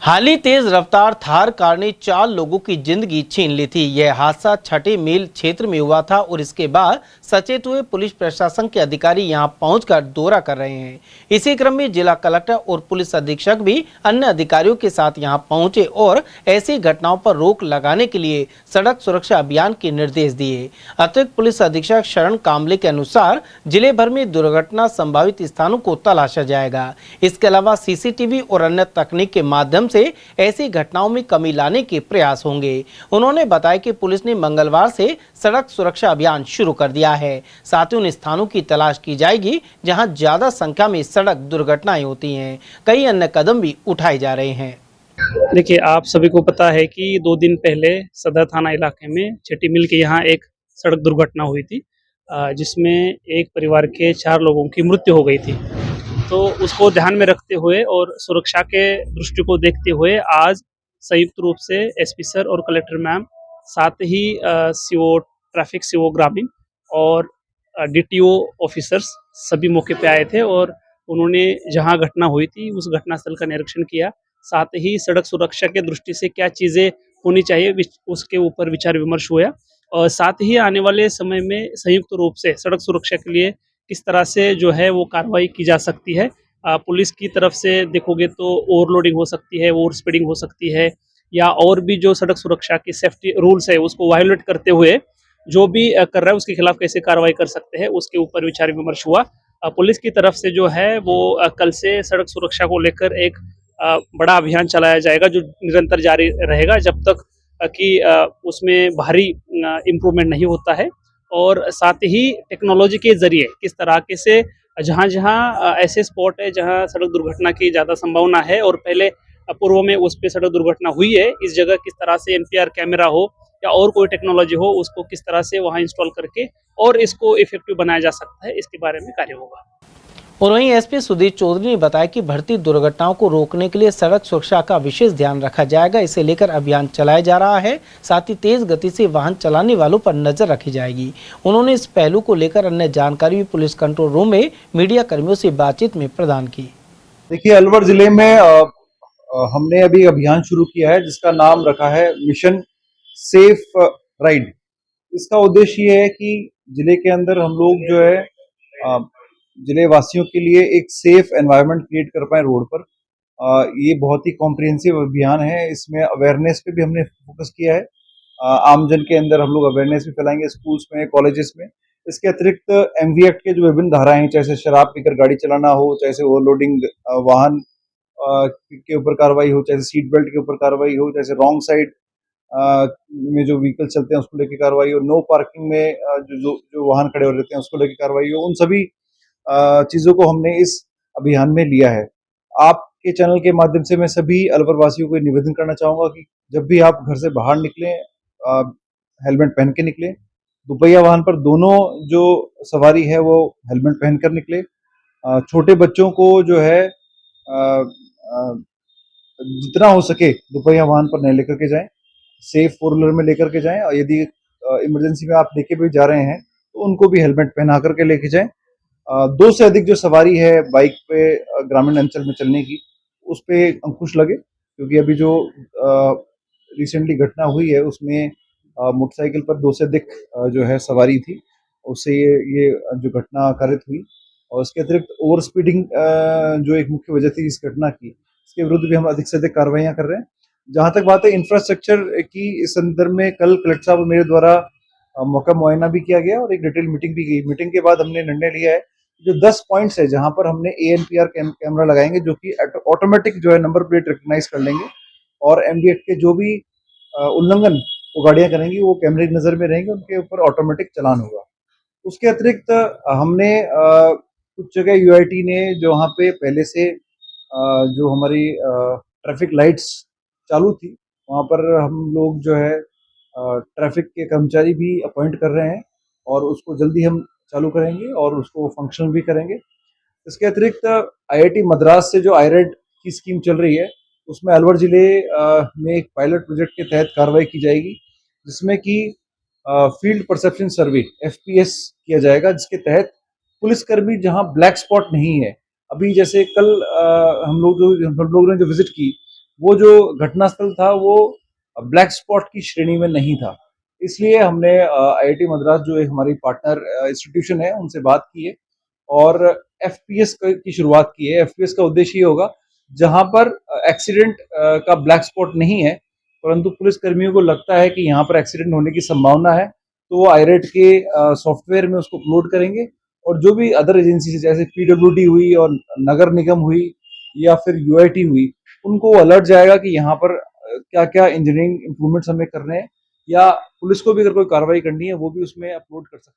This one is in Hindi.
हाल ही तेज रफ्तार थार कार ने 4 लोगों की जिंदगी छीन ली थी। यह हादसा छठे मील क्षेत्र में हुआ था और इसके बाद सचेत हुए पुलिस प्रशासन के अधिकारी यहां पहुंचकर दौरा कर रहे हैं। इसी क्रम में जिला कलेक्टर और पुलिस अधीक्षक भी अन्य अधिकारियों के साथ यहां पहुंचे और ऐसी घटनाओं पर रोक लगाने के लिए सड़क सुरक्षा अभियान के निर्देश दिए। अतिरिक्त पुलिस अधीक्षक शरण कामले के अनुसार जिले भर में दुर्घटना संभावित स्थानों को तलाशा जाएगा। इसके अलावा सीसीटीवी और अन्य तकनीक के माध्यम से ऐसी घटनाओं में कमी लाने के प्रयास होंगे। उन्होंने बताया कि पुलिस ने मंगलवार से सड़क सुरक्षा अभियान शुरू कर दिया है। साथ ही उन स्थानों की तलाश की जाएगी जहां ज्यादा संख्या में सड़क दुर्घटनाएं होती हैं। कई अन्य कदम भी उठाए जा रहे हैं। देखिए, आप सभी को पता है कि 2 दिन पहले सदर थाना इलाके में छठी मिल के यहाँ एक सड़क दुर्घटना हुई थी, जिसमें एक परिवार के 4 लोगों की मृत्यु हो गई थी। तो उसको ध्यान में रखते हुए और सुरक्षा के दृष्टि को देखते हुए आज संयुक्त रूप से एसपी सर और कलेक्टर मैम, साथ ही सीओ ट्रैफिक, सीओ ग्रामीण और डीटीओ ऑफिसर्स सभी मौके पे आए थे और उन्होंने जहां घटना हुई थी उस घटनास्थल का निरीक्षण किया। साथ ही सड़क सुरक्षा के दृष्टि से क्या चीज़ें होनी चाहिए उसके ऊपर विचार विमर्श हुआ और साथ ही आने वाले समय में संयुक्त रूप से सड़क सुरक्षा के लिए किस तरह से जो है वो कार्रवाई की जा सकती है। पुलिस की तरफ से देखोगे तो ओवरलोडिंग हो सकती है, ओवर स्पीडिंग हो सकती है, या और भी जो सड़क सुरक्षा की सेफ्टी रूल्स है उसको वायोलेट करते हुए जो भी कर रहा है उसके खिलाफ कैसे कार्रवाई कर सकते हैं, उसके ऊपर विचार विमर्श हुआ। पुलिस की तरफ से जो है वो कल से सड़क सुरक्षा को लेकर एक बड़ा अभियान चलाया जाएगा जो निरंतर जारी रहेगा जब तक कि उसमें भारी इम्प्रूवमेंट नहीं होता है। और साथ ही टेक्नोलॉजी के जरिए किस तरीके से जहाँ जहाँ ऐसे स्पॉट है जहाँ सड़क दुर्घटना की ज़्यादा संभावना है और पहले पूर्व में उस पर सड़क दुर्घटना हुई है, इस जगह किस तरह से एनपीआर कैमरा हो या और कोई टेक्नोलॉजी हो उसको किस तरह से वहाँ इंस्टॉल करके और इसको इफेक्टिव बनाया जा सकता है, इसके बारे में कार्य होगा। और वहीं एसपी सुधीर चौधरी ने बताया कि बढ़ती दुर्घटनाओं को रोकने के लिए सड़क सुरक्षा का विशेष ध्यान रखा जाएगा। इसे लेकर अभियान चलाया जा रहा है। साथ ही तेज गति से वाहन चलाने वालों पर नजर रखी जाएगी। उन्होंने इस पहलू को लेकर अन्य जानकारी भी पुलिस कंट्रोल रूम में मीडिया कर्मियों से बातचीत में प्रदान की। देखिए, अलवर जिले में हमने अभी अभियान शुरू किया है जिसका नाम रखा है मिशन सेफ राइड। इसका उद्देश्य ये है कि जिले के अंदर हम लोग जो है जिले वासियों के लिए एक सेफ एनवायरनमेंट क्रिएट कर पाए रोड पर। ये बहुत ही कॉम्प्रिहेंसिव अभियान है। इसमें अवेयरनेस पे भी हमने फोकस किया है। आमजन के अंदर हम लोग अवेयरनेस भी फैलाएंगे, स्कूल्स में, कॉलेजेस में। इसके अतिरिक्त एमवी एक्ट के जो विभिन्न धाराएं हैं, चाहे शराब पीकर गाड़ी चलाना हो, चाहे ओवरलोडिंग वाहन के ऊपर कार्रवाई हो, चाहे सीट बेल्ट के ऊपर कार्रवाई हो, चाहे रॉन्ग साइड में जो व्हीकल चलते हैं उसको लेकर कार्रवाई हो, नो पार्किंग में जो वाहन खड़े हो रहते हैं उसको लेकर कार्रवाई हो, उन सभी चीजों को हमने इस अभियान में लिया है। आपके चैनल के माध्यम से मैं सभी अलवर वासियों को निवेदन करना चाहूंगा कि जब भी आप घर से बाहर निकलें, हेलमेट पहन के निकलें। दुपहिया वाहन पर दोनों जो सवारी है वो हेलमेट पहन कर निकले। छोटे बच्चों को जो है जितना हो सके दुपहिया वाहन पर नहीं लेकर के जाएं, सेफ फोर व्हीलर में लेकर के जाएं। और यदि इमरजेंसी में आप लेके भी जा रहे हैं तो उनको भी हेलमेट पहना करके लेके जाएं। 2 से अधिक जो सवारी है बाइक पे ग्रामीण अंचल में चलने की, उस पे अंकुश लगे, क्योंकि अभी जो रिसेंटली घटना हुई है उसमें मोटरसाइकिल पर 2 से अधिक जो है सवारी थी, उससे ये जो घटना कारित हुई। और उसके अतिरिक्त ओवर स्पीडिंग जो एक मुख्य वजह थी इस घटना की, इसके विरुद्ध भी हम अधिक से अधिक कार्रवाइयाँ कर रहे हैं। जहाँ तक बात है इंफ्रास्ट्रक्चर की, इस संदर्भ में कल कलेक्टर साहब मेरे द्वारा मौका मुआयना भी किया गया और एक डिटेल मीटिंग भी की। मीटिंग के बाद हमने निर्णय लिया है जो 10 पॉइंट्स है जहां पर हमने एएनपीआर कैमरा लगाएंगे जो कि ऑटोमेटिक जो है नंबर प्लेट रिकॉग्नाइज कर लेंगे और एमडीएक्ट के जो भी उल्लंघन वो गाड़ियां करेंगी वो कैमरे की नजर में रहेंगे, उनके ऊपर ऑटोमेटिक चालान होगा। उसके अतिरिक्त हमने कुछ जगह यूआईटी ने जो वहाँ पे पहले से जो हमारी ट्रैफिक लाइट्स चालू थी वहाँ पर हम लोग जो है ट्रैफिक के कर्मचारी भी अपॉइंट कर रहे हैं और उसको जल्दी हम चालू करेंगे और उसको फंक्शनल भी करेंगे। इसके अतिरिक्त आईआईटी मद्रास से जो आईरेड की स्कीम चल रही है उसमें अलवर जिले में एक पायलट प्रोजेक्ट के तहत कार्रवाई की जाएगी, जिसमें कि फील्ड परसेप्शन सर्वे एफपीएस किया जाएगा, जिसके तहत पुलिसकर्मी जहां ब्लैक स्पॉट नहीं है, अभी जैसे कल हम लोगों ने जो विजिट की वो जो घटनास्थल था वो ब्लैक स्पॉट की श्रेणी में नहीं था। इसलिए हमने आईआईटी मद्रास जो एक हमारी पार्टनर इंस्टीट्यूशन है उनसे बात की है और एफपीएस की शुरुआत की है। एफपीएस का उद्देश्य ये होगा जहां पर एक्सीडेंट का ब्लैक स्पॉट नहीं है परंतु पुलिस कर्मियों को लगता है कि यहाँ पर एक्सीडेंट होने की संभावना है तो वो आईरेट के सॉफ्टवेयर में उसको अपलोड करेंगे और जो भी अदर एजेंसी जैसे पीडब्ल्यूडी हुई और नगर निगम हुई या फिर यूआईटी हुई उनको अलर्ट जाएगा कि यहाँ पर क्या क्या इंजीनियरिंग इंप्रूवमेंट्स हमें करने हैं या पुलिस को भी अगर कोई कार्रवाई करनी है वो भी उसमें अपलोड कर सकते हैं।